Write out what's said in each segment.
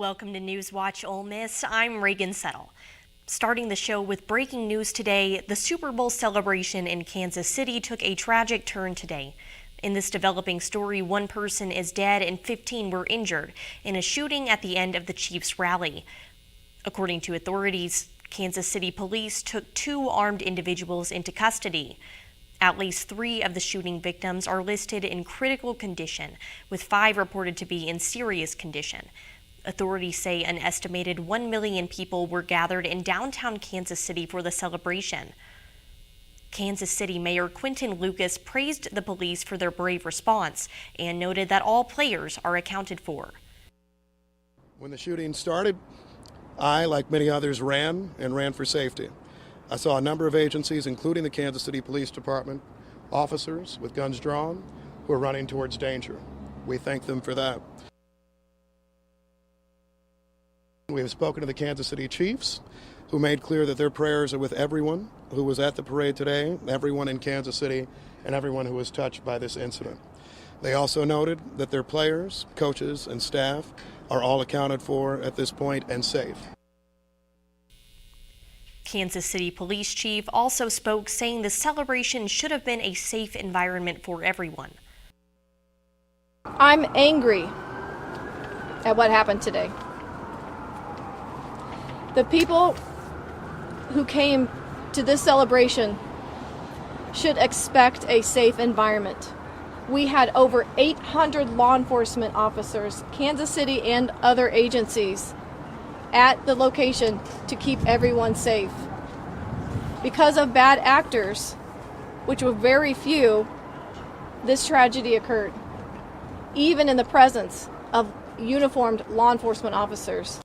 Welcome to NewsWatch Ole Miss. I'm Reagan Settle. Starting the show with breaking news today, the Super Bowl celebration in Kansas City took a tragic turn today. In this developing story, one person is dead and 15 were injured in a shooting at the end of the Chiefs rally. According to authorities, Kansas City police took 2 armed individuals into custody. At least 3 of the shooting victims are listed in critical condition, with 5 reported to be in serious condition. Authorities say an estimated 1 million people were gathered in downtown Kansas City for the celebration. Kansas City Mayor Quinton Lucas praised the police for their brave response and noted that all players are accounted for. When the shooting started, I, like many others, ran for safety. I saw a number of agencies, including the Kansas City Police Department, officers with guns drawn who were running towards danger. We thank them for that. We have spoken to the Kansas City Chiefs, who made clear that their prayers are with everyone who was at the parade today, everyone in Kansas City, and everyone who was touched by this incident. They also noted that their players, coaches, and staff are all accounted for at this point and safe. Kansas City Police Chief also spoke, saying the celebration should have been a safe environment for everyone. I'm angry at what happened today. The people who came to this celebration should expect a safe environment. We had over 800 law enforcement officers, Kansas City and other agencies, at the location to keep everyone safe. Because of bad actors, which were very few, this tragedy occurred, even in the presence of uniformed law enforcement officers.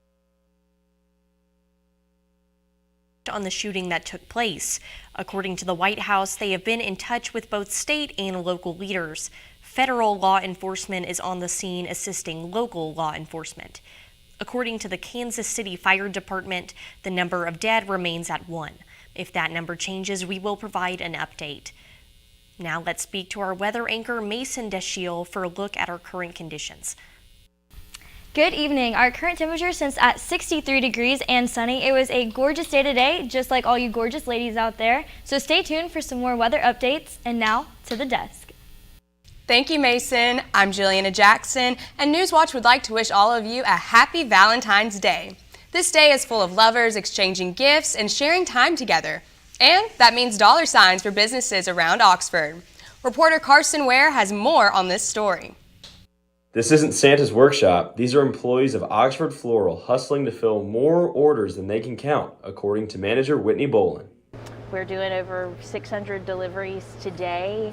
On the shooting that took place. According to the White House, they have been in touch with both state and local leaders. Federal law enforcement is on the scene assisting local law enforcement. According to the Kansas City Fire Department, the number of dead remains at 1. If that number changes, we will provide an update. Now let's speak to our weather anchor, Mason Deschiel, for a look at our current conditions. Good evening. Our current temperature sits at 63 degrees and sunny. It was a gorgeous day today, just like all you gorgeous ladies out there. So stay tuned for some more weather updates. And now to the desk. Thank you, Mason. I'm Juliana Jackson, and NewsWatch would like to wish all of you a happy Valentine's Day. This day is full of lovers exchanging gifts and sharing time together. And that means dollar signs for businesses around Oxford. Reporter Carson Ware has more on this story. This isn't Santa's workshop. These are employees of Oxford Floral hustling to fill more orders than they can count, according to manager Whitney Bolin. We're doing over 600 deliveries today.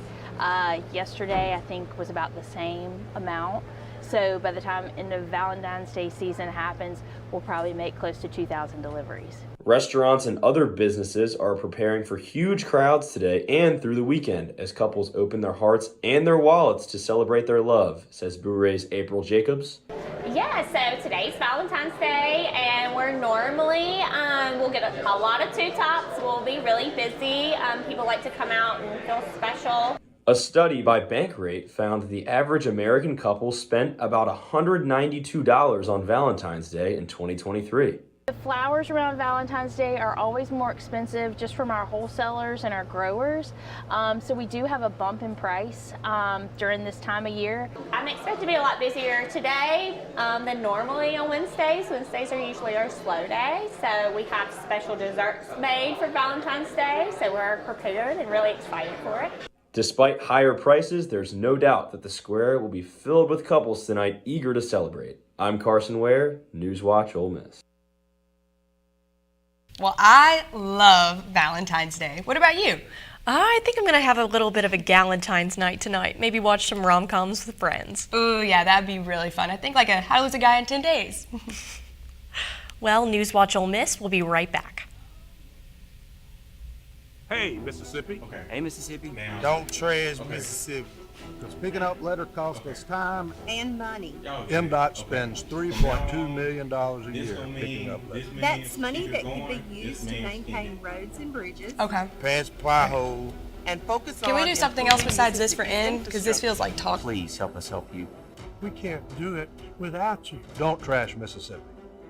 Yesterday, I think, was about the same amount. So by the time the Valentine's Day season happens, we'll probably make close to 2,000 deliveries. Restaurants and other businesses are preparing for huge crowds today and through the weekend as couples open their hearts and their wallets to celebrate their love, says Bourre's April Jacobs. Yeah, so today's Valentine's Day, and we're normally, we'll get a lot of two-tops. We'll be really busy. People like to come out and feel special. A study by Bankrate found that the average American couple spent about $192 on Valentine's Day in 2023. The flowers around Valentine's Day are always more expensive just from our wholesalers and our growers. So we do have a bump in price during this time of year. I'm expected to be a lot busier today than normally on Wednesdays. Wednesdays are usually our slow day. So we have special desserts made for Valentine's Day. So we're prepared and really excited for it. Despite higher prices, there's no doubt that the square will be filled with couples tonight eager to celebrate. I'm Carson Ware, NewsWatch Ole Miss. Well, I love Valentine's Day. What about you? I think I'm going to have a little bit of a Galentine's night tonight. Maybe watch some rom-coms with friends. Ooh, yeah, that'd be really fun. I think like a How to Lose a Guy in 10 Days. Well, NewsWatch Ole Miss will be right back. Hey, Mississippi. Okay. Hey, Mississippi. Now. Don't trash Mississippi. Because picking up litter costs us time and money. MDOT spends $3.2 million a year picking up litter. That's money that could be used to maintain roads and bridges. Okay. Patch potholes. And focus on. Can we do something else besides this for end? Because this feels like talk. Please help us help you. We can't do it without you. Don't trash Mississippi.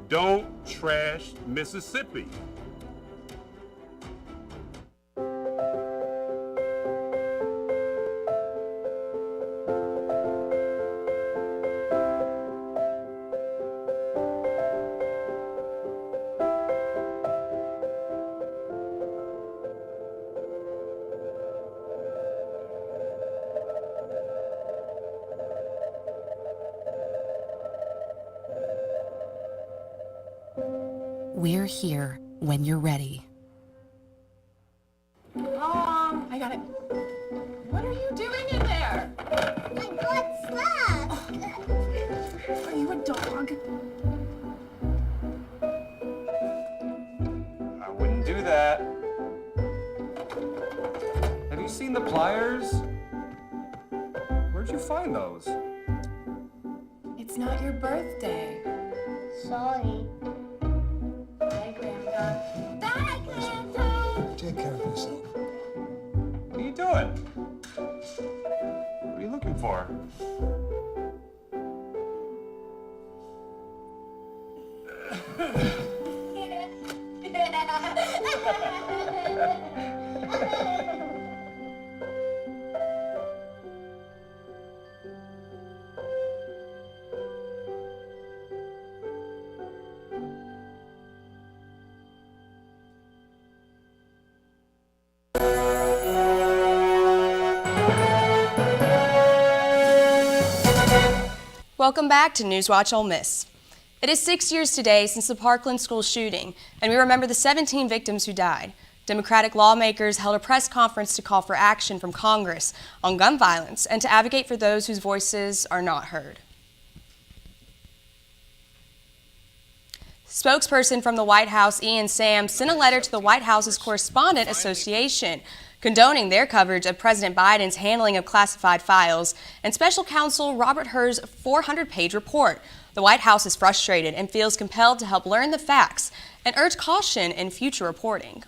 Don't trash Mississippi. We're here when you're ready. I got it. What are you doing in there? I got stuff. Are you a dog? I wouldn't do that. Have you seen the pliers? Where'd you find those? It's not your birthday. Sorry. Bye, Grandpa. Bye, Grandpa. Take care of yourself. What are you doing? What are you looking for? Welcome back to NewsWatch Ole Miss. It is 6 years today since the Parkland school shooting, and we remember the 17 victims who died. Democratic lawmakers held a press conference to call for action from Congress on gun violence and to advocate for those whose voices are not heard. Spokesperson from the White House, Ian Sam, sent a letter to the White House's Correspondent Association condoning their coverage of President Biden's handling of classified files and Special Counsel Robert Hur's 400-page report. The White House is frustrated and feels compelled to help learn the facts and urge caution in future reporting.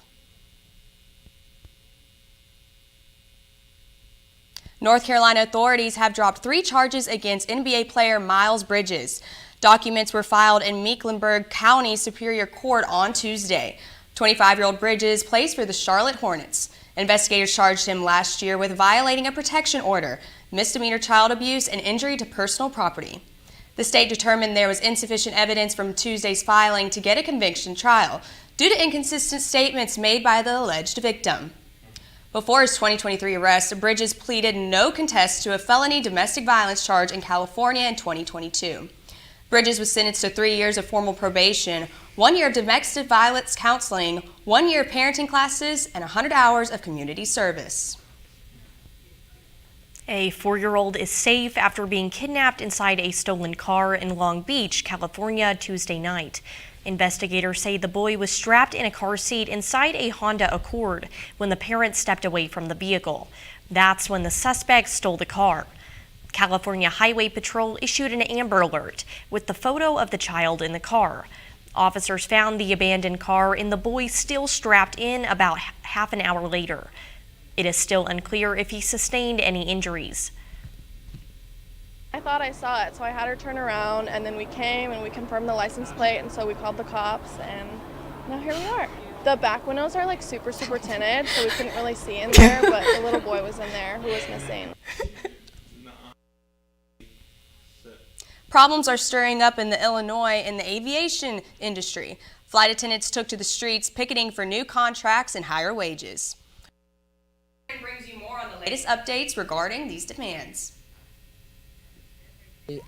North Carolina authorities have dropped 3 charges against NBA player Miles Bridges. Documents were filed in Mecklenburg County Superior Court on Tuesday. 25-year-old Bridges plays for the Charlotte Hornets. Investigators charged him last year with violating a protection order, misdemeanor child abuse, and injury to personal property. The state determined there was insufficient evidence from Tuesday's filing to get a conviction trial due to inconsistent statements made by the alleged victim. Before his 2023 arrest, Bridges pleaded no contest to a felony domestic violence charge in California in 2022. Bridges was sentenced to 3 years of formal probation, 1 year of domestic violence counseling, 1 year of parenting classes, and 100 hours of community service. A 4-year-old is safe after being kidnapped inside a stolen car in Long Beach, California, Tuesday night. Investigators say the boy was strapped in a car seat inside a Honda Accord when the parents stepped away from the vehicle. That's when the suspect stole the car. California Highway Patrol issued an Amber Alert with the photo of the child in the car. Officers found the abandoned car and the boy still strapped in about half an hour later. It is still unclear if he sustained any injuries. I thought I saw it, so I had her turn around, and then we came and we confirmed the license plate, and so we called the cops, and now here we are. The back windows are like super tinted, so we couldn't really see in there, but the little boy was in there who was missing. Problems are stirring up in Illinois in the aviation industry. Flight attendants took to the streets picketing for new contracts and higher wages. It brings you more on the latest updates regarding these demands.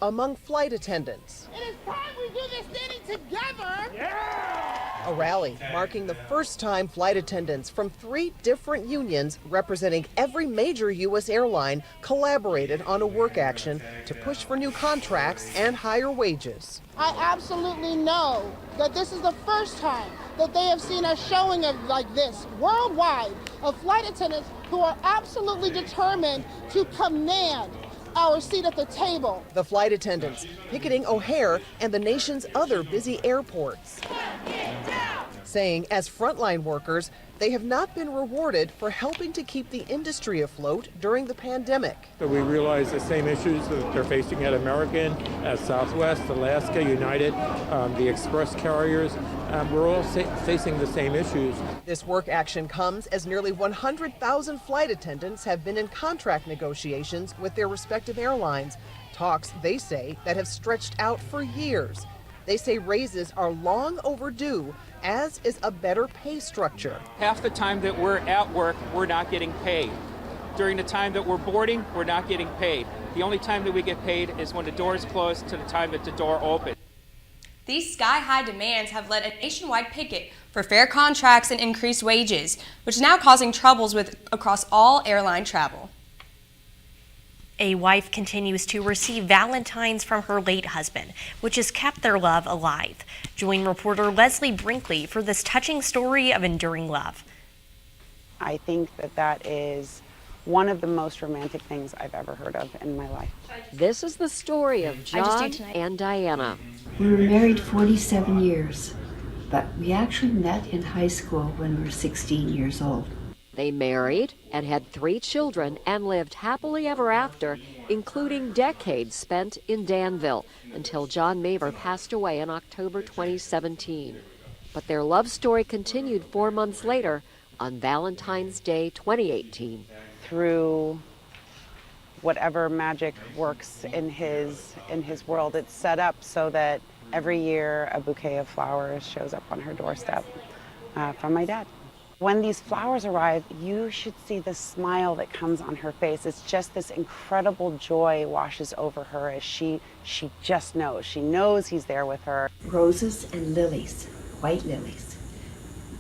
Among flight attendants. It is time we do this thing together. Yeah! A rally marking the first time flight attendants from 3 different unions representing every major U.S. airline collaborated on a work action to push for new contracts and higher wages. I absolutely know that this is the first time that they have seen a showing of like this worldwide of flight attendants who are absolutely determined to command our seat at the table. The flight attendants picketing O'Hare and the nation's other busy airports, saying as frontline workers, they have not been rewarded for helping to keep the industry afloat during the pandemic. So we realize the same issues that they're facing at American, at Southwest, Alaska, United, the express carriers. We're all facing the same issues. This work action comes as nearly 100,000 flight attendants have been in contract negotiations with their respective airlines. Talks, they say, that have stretched out for years. They say raises are long overdue, as is a better pay structure. Half the time that we're at work, we're not getting paid. During the time that we're boarding, we're not getting paid. The only time that we get paid is when the doors close to the time that the door opens. These sky-high demands have led a nationwide picket for fair contracts and increased wages, which is now causing troubles across all airline travel. A wife continues to receive Valentines from her late husband, which has kept their love alive. Join reporter Leslie Brinkley for this touching story of enduring love. I think that is one of the most romantic things I've ever heard of in my life. This is the story of John and Diana. We were married 47 years, but we actually met in high school when we were 16 years old. They married and had 3 children and lived happily ever after, including decades spent in Danville, until John Maver passed away in October 2017. But their love story continued 4 months later on Valentine's Day 2018. Through whatever magic works in his world, it's set up so that every year a bouquet of flowers shows up on her doorstep from my dad. When these flowers arrive, you should see the smile that comes on her face. It's just this incredible joy washes over her as she just knows. She knows he's there with her. Roses and lilies, white lilies,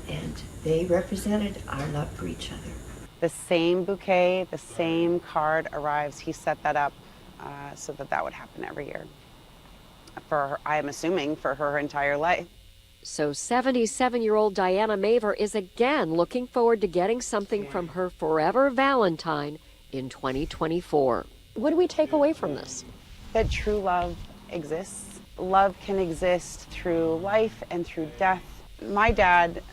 and they represented our love for each other. The same bouquet, the same card arrives. He set that up so that would happen every year. For her, I am assuming for her entire life. So 77-year-old Diana Maver is again looking forward to getting something from her forever Valentine in 2024. What do we take away from this? That true love exists. Love can exist through life and through death. My dad,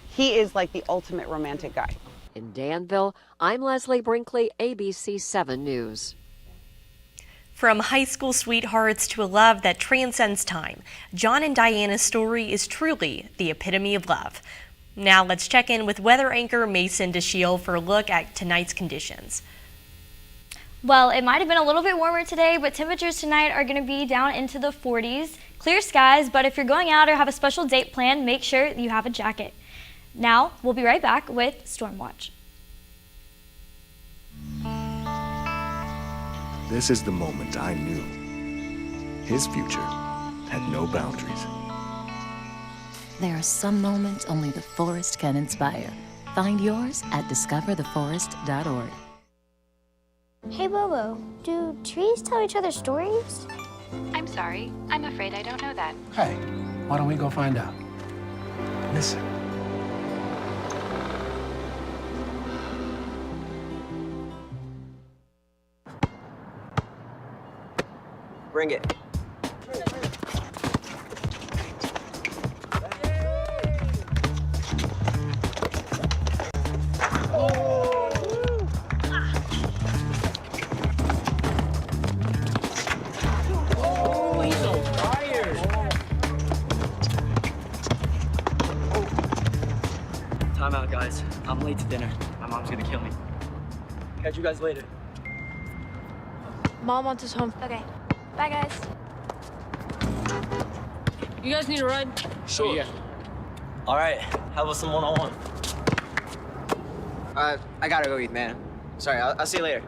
he is like the ultimate romantic guy. In Danville, I'm Leslie Brinkley, ABC 7 News. From high school sweethearts to a love that transcends time, John and Diana's story is truly the epitome of love. Now let's check in with weather anchor Mason DeShiel for a look at tonight's conditions. Well, it might have been a little bit warmer today, but temperatures tonight are going to be down into the 40s. Clear skies, but if you're going out or have a special date planned, make sure you have a jacket. Now, we'll be right back with Storm Watch. This is the moment I knew his future had no boundaries. There are some moments only the forest can inspire. Find yours at discovertheforest.org. Hey Bobo, do trees tell each other stories? I'm sorry, I'm afraid I don't know that. Hey, why don't we go find out? Listen. Bring it. Time out, guys. I'm late to dinner. My mom's gonna kill me. Catch you guys later. Mom wants us home. Okay. Bye, guys. You guys need a ride? Sure. Yeah. All right. How about some one-on-one? I gotta go eat, man. Sorry, I'll see you later.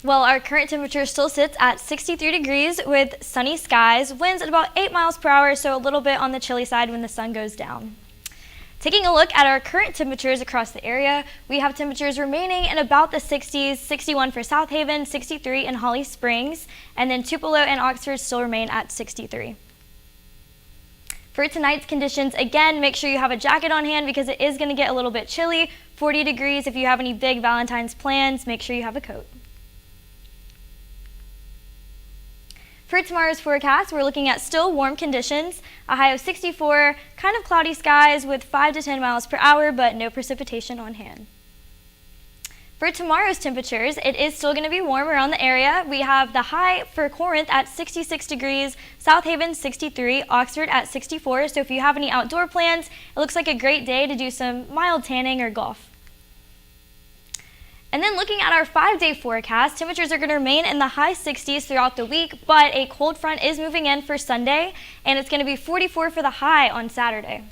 Well, our current temperature still sits at 63 degrees with sunny skies, winds at about 8 miles per hour, so a little bit on the chilly side when the sun goes down. Taking a look at our current temperatures across the area, we have temperatures remaining in about the 60s, 61 for South Haven, 63 in Holly Springs, and then Tupelo and Oxford still remain at 63. For tonight's conditions, again, make sure you have a jacket on hand because it is going to get a little bit chilly. 40 degrees. If you have any big Valentine's plans, make sure you have a coat. For tomorrow's forecast, we're looking at still warm conditions, a high of 64, kind of cloudy skies with 5 to 10 miles per hour, but no precipitation on hand. For tomorrow's temperatures, it is still going to be warm around the area. We have the high for Corinth at 66 degrees, South Haven 63, Oxford at 64. So if you have any outdoor plans, it looks like a great day to do some mild tanning or golf. And then looking at our 5-day forecast, temperatures are going to remain in the high 60s throughout the week, but a cold front is moving in for Sunday, and it's going to be 44 for the high on Saturday.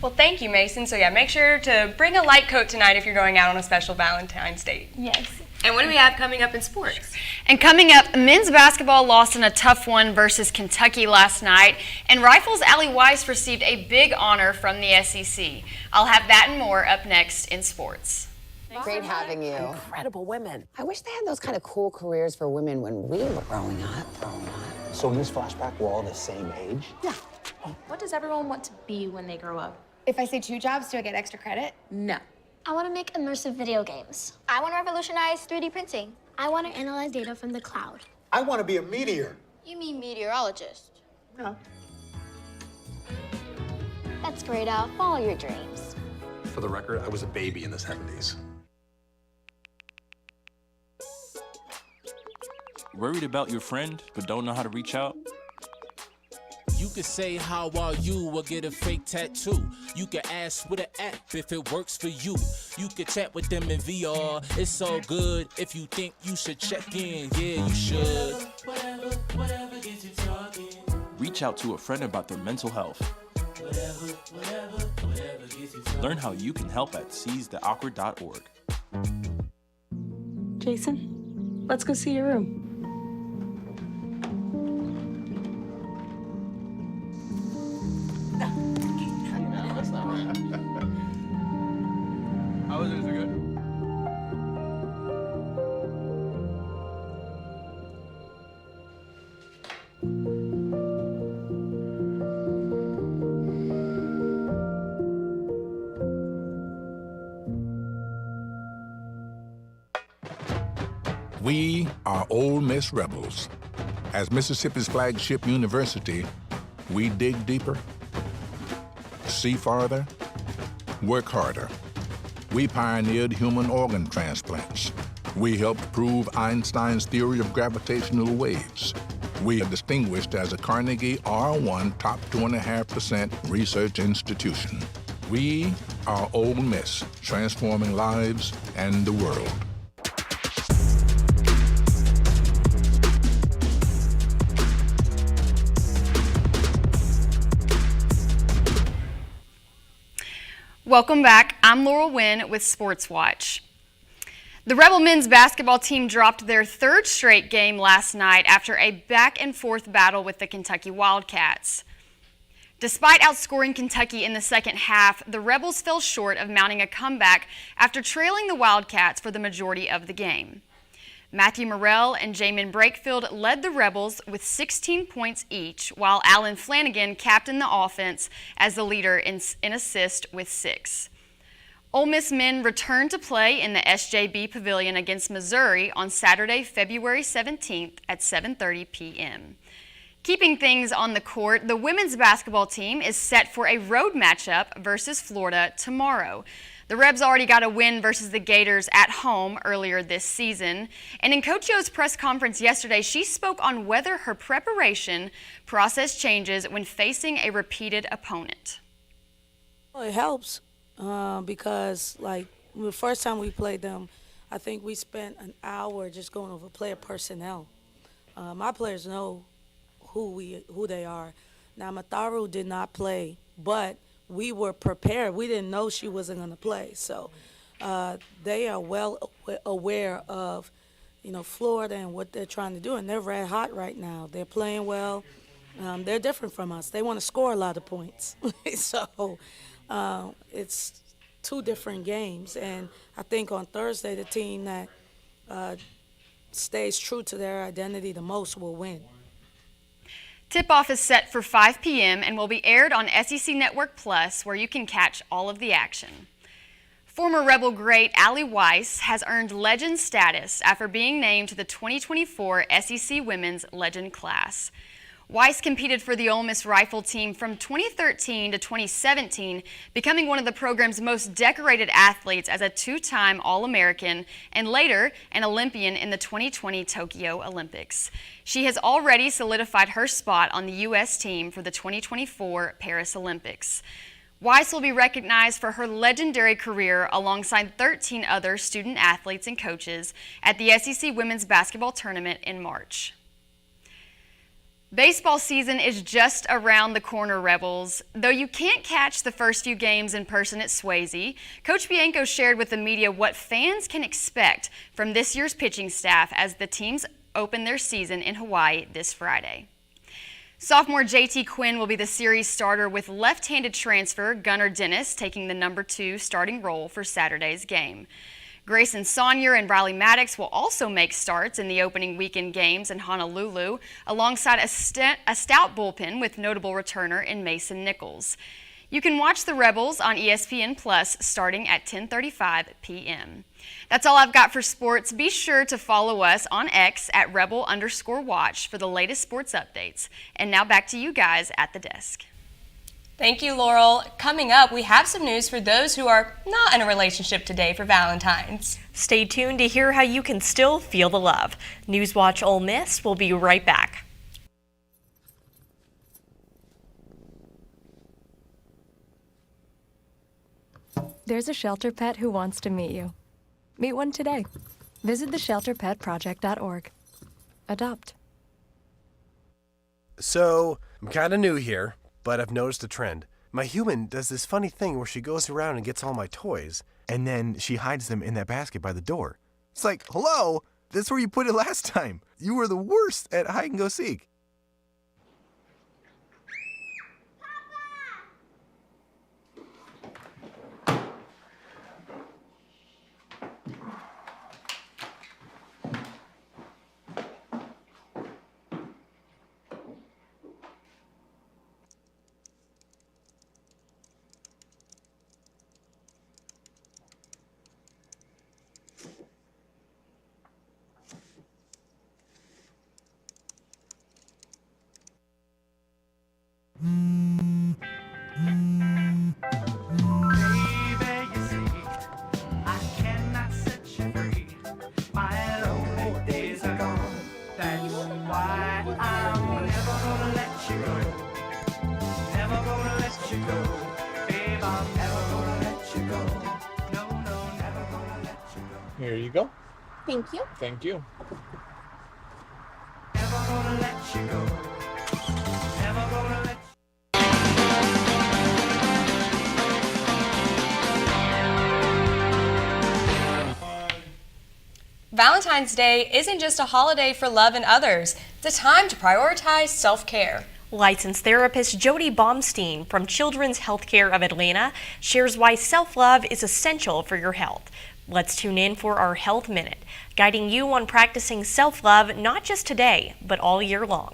Well, thank you, Mason. So yeah, make sure to bring a light coat tonight if you're going out on a special Valentine's date. Yes. And what do we have coming up in sports? And coming up, men's basketball lost in a tough one versus Kentucky last night, and Rifles Allie Weiss received a big honor from the SEC. I'll have that and more up next in sports. Great having you. Incredible women. I wish they had those kind of cool careers for women when we were growing up. So in this flashback, we're all the same age? Yeah. What does everyone want to be when they grow up? If I say 2 jobs, do I get extra credit? No. I want to make immersive video games. I want to revolutionize 3D printing. I want to analyze data from the cloud. I want to be a meteor. You mean meteorologist? No. That's great, Al. Follow your dreams. For the record, I was a baby in the 70s. Worried about your friend, but don't know how to reach out? You could say, how are you, or get a fake tattoo. You could ask with an app if it works for you. You could chat with them in VR, it's all good. If you think you should check in, yeah, you should. Whatever gets you talking. Reach out to a friend about their mental health. Whatever gets you talking. Learn how you can help at seizetheawkward.org. Jason, let's go see your room. How was it? Is it good? We are Ole Miss Rebels. As Mississippi's flagship university, we dig deeper, see farther, work harder. We pioneered human organ transplants. We helped prove Einstein's theory of gravitational waves. We are distinguished as a Carnegie R1 top 2.5% research institution. We are Ole Miss, transforming lives and the world. Welcome back. I'm Laurel Wynn with Sports Watch. The Rebel men's basketball team dropped their 3rd straight game last night after a back-and-forth battle with the Kentucky Wildcats. Despite outscoring Kentucky in the second half, the Rebels fell short of mounting a comeback after trailing the Wildcats for the majority of the game. Matthew Morrell and Jamin Brakefield led the Rebels with 16 points each, while Alan Flanagan captained the offense as the leader in assist with 6. Ole Miss men returned to play in the SJB Pavilion against Missouri on Saturday, February 17th at 7:30 p.m. Keeping things on the court, the women's basketball team is set for a road matchup versus Florida tomorrow. The Rebs already got a win versus the Gators at home earlier this season. And in Coach O's press conference yesterday, she spoke on whether her preparation process changes when facing a repeated opponent. Well, it helps because, like, the first time we played them, I think we spent an hour just going over player personnel. My players know who they are. Now, Matharu did not play, but we were prepared. We didn't know she wasn't going to play. So they are well aware of, Florida and what they're trying to do, and they're red hot right now. They're playing well. They're different from us. They want to score a lot of points. So it's two different games. And I think on Thursday, the team that stays true to their identity the most will win. Tip-off is set for 5 p.m. and will be aired on SEC Network Plus, where you can catch all of the action. Former Rebel great Allie Weiss has earned legend status after being named to the 2024 SEC Women's Legend Class. Weiss competed for the Ole Miss Rifle team from 2013 to 2017, becoming one of the program's most decorated athletes as a two-time All-American and later an Olympian in the 2020 Tokyo Olympics. She has already solidified her spot on the U.S. team for the 2024 Paris Olympics. Weiss will be recognized for her legendary career alongside 13 other student athletes and coaches at the SEC Women's Basketball Tournament in March. Baseball season is just around the corner, Rebels. Though you can't catch the first few games in person at Swayze, Coach Bianco shared with the media what fans can expect from this year's pitching staff as the teams open their season in Hawaii this Friday. Sophomore JT Quinn will be the series starter with left-handed transfer Gunnar Dennis taking the number 2 starting role for Saturday's game. Grayson Saunier and Riley Maddox will also make starts in the opening weekend games in Honolulu, alongside a stout bullpen with notable returner in Mason Nichols. You can watch the Rebels on ESPN Plus starting at 10:35 p.m. That's all I've got for sports. Be sure to follow us on X at rebel_watch for the latest sports updates. And now back to you guys at the desk. Thank you, Laurel. Coming up, we have some news for those who are not in a relationship today for Valentine's. Stay tuned to hear how you can still feel the love. NewsWatch Ole Miss will be right back. There's a shelter pet who wants to meet you. Meet one today. Visit theshelterpetproject.org. Adopt. So, I'm kind of new here, but I've noticed a trend. My human does this funny thing where she goes around and gets all my toys, and then she hides them in that basket by the door. It's like, hello, that's where you put it last time. You were the worst at hide and go seek. Here you go. Thank you. Thank you. Valentine's Day isn't just a holiday for love and others. It's a time to prioritize self-care. Licensed therapist Jody Baumstein from Children's Healthcare of Atlanta shares why self-love is essential for your health. Let's tune in for our Health Minute, guiding you on practicing self-love not just today, but all year long.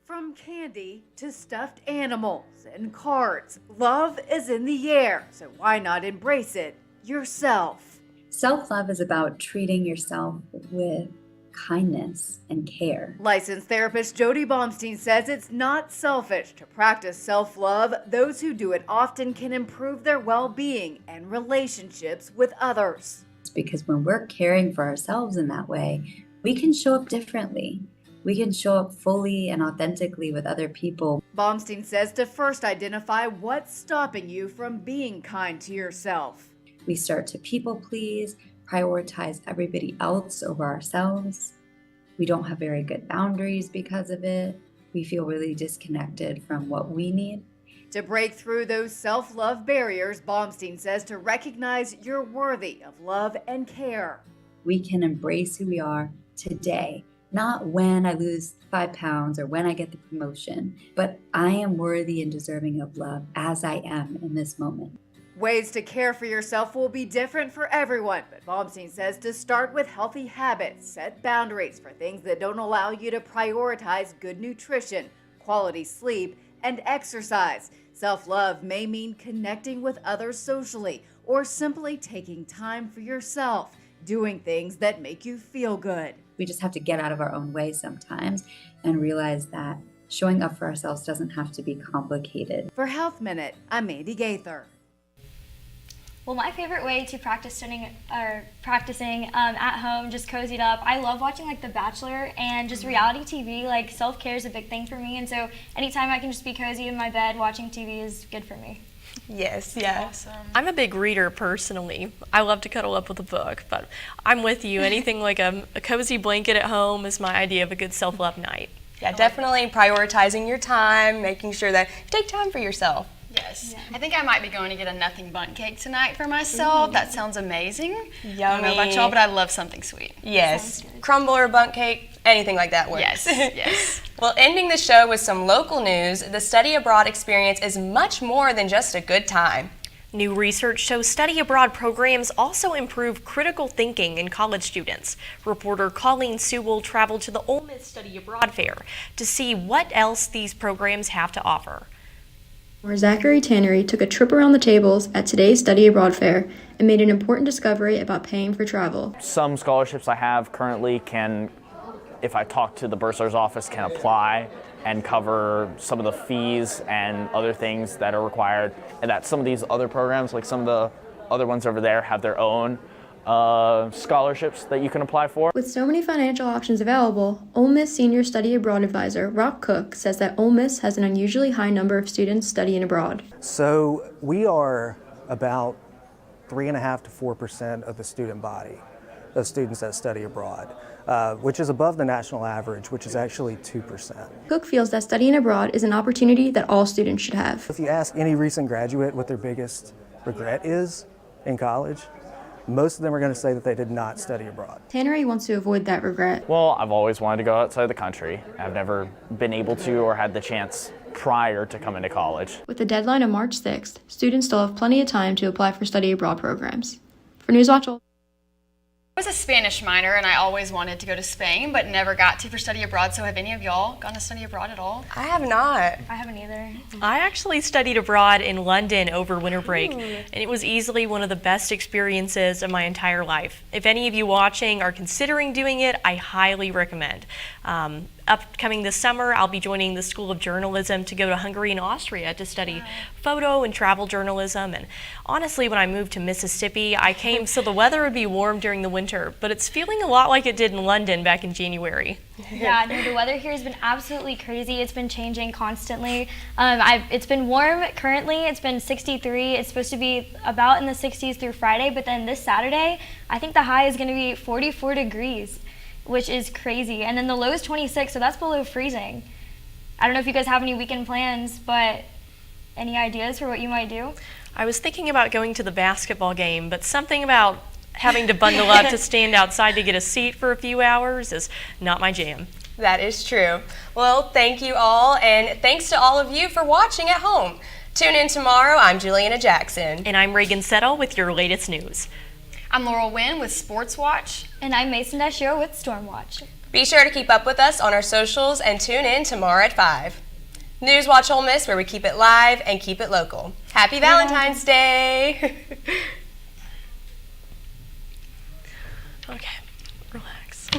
From candy to stuffed animals and cards, love is in the air, so why not embrace it yourself? Self-love is about treating yourself with kindness and care. Licensed therapist Jody Baumstein says it's not selfish to practice self-love. Those who do it often can improve their well-being and relationships with others. It's because when we're caring for ourselves in that way, we can show up differently. We can show up fully and authentically with other people. Baumstein says to first identify what's stopping you from being kind to yourself. We start to people please, prioritize everybody else over ourselves. We don't have very good boundaries because of it. We feel really disconnected from what we need. To break through those self-love barriers, Baumstein says to recognize you're worthy of love and care. We can embrace who we are today, not when I lose 5 pounds or when I get the promotion, but I am worthy and deserving of love as I am in this moment. Ways to care for yourself will be different for everyone, but Baumstein says to start with healthy habits, set boundaries for things that don't allow you to prioritize good nutrition, quality sleep, and exercise. Self-love may mean connecting with others socially or simply taking time for yourself, doing things that make you feel good. We just have to get out of our own way sometimes and realize that showing up for ourselves doesn't have to be complicated. For Health Minute, I'm Mandy Gaither. Well, my favorite way to practicing at home, just cozied up. I love watching like The Bachelor and just reality TV. Like self-care is a big thing for me, and so anytime I can just be cozy in my bed watching TV is good for me. Yes, yeah. Awesome. I'm a big reader personally. I love to cuddle up with a book, but I'm with you. Anything like a cozy blanket at home is my idea of a good self-love night. Yeah, definitely prioritizing your time, making sure that you take time for yourself. Yes. Yeah. I think I might be going to get a nothing bundt cake tonight for myself. That sounds amazing. Yummy. I don't know about y'all, but I love something sweet. Yes. Crumble or bundt cake, anything like that works. Yes, yes. Well, ending the show with some local news, the study abroad experience is much more than just a good time. New research shows study abroad programs also improve critical thinking in college students. Reporter Colleen Sewell traveled to the Ole Miss Study Abroad Fair to see what else these programs have to offer. Zachary Tannery took a trip around the tables at today's Study Abroad Fair and made an important discovery about paying for travel. Some scholarships I have currently can, if I talk to the bursar's office, can apply and cover some of the fees and other things that are required, and that some of these other programs, like some of the other ones over there, have their own scholarships that you can apply for. With so many financial options available, Ole Miss Senior Study Abroad Advisor Rock Cook says that Ole Miss has an unusually high number of students studying abroad. So we are about 3.5% to 4% of the student body of students that study abroad, which is above the national average, which is actually 2%. Cook feels that studying abroad is an opportunity that all students should have. If you ask any recent graduate what their biggest regret is in college, most of them are going to say that they did not study abroad. Tannery wants to avoid that regret. Well, I've always wanted to go outside the country. I've never been able to or had the chance prior to coming to college. With the deadline of March 6th, students still have plenty of time to apply for study abroad programs. For NewsWatch Ole I was a Spanish minor and I always wanted to go to Spain but never got to for study abroad. So have any of y'all gone to study abroad at all? I have not. I haven't either. I actually studied abroad in London over winter break, and it was easily one of the best experiences of my entire life. If any of you watching are considering doing it, I highly recommend. Upcoming this summer, I'll be joining the School of Journalism to go to Hungary and Austria to study photo and travel journalism. And honestly, when I moved to Mississippi, I came so the weather would be warm during the winter, but it's feeling a lot like it did in London back in January. Yeah, no, the weather here has been absolutely crazy. It's been changing constantly. It's been warm currently. It's been 63. It's supposed to be about in the 60s through Friday, but then this Saturday, I think the high is going to be 44 degrees. Which is crazy. And then the low is 26, so that's below freezing. I don't know if you guys have any weekend plans, but any ideas for what you might do? I was thinking about going to the basketball game, but something about having to bundle up to stand outside to get a seat for a few hours is not my jam. That is true. Well, thank you all, and thanks to all of you for watching at home. Tune in tomorrow. I'm Juliana Jackson. And I'm Reagan Settle with your latest news. I'm Laurel Wynn with Sports Watch. And I'm Mason Dashiell with Storm Watch. Be sure to keep up with us on our socials and tune in tomorrow at 5. NewsWatch Ole Miss, where we keep it live and keep it local. Happy Valentine's Day! Okay, relax.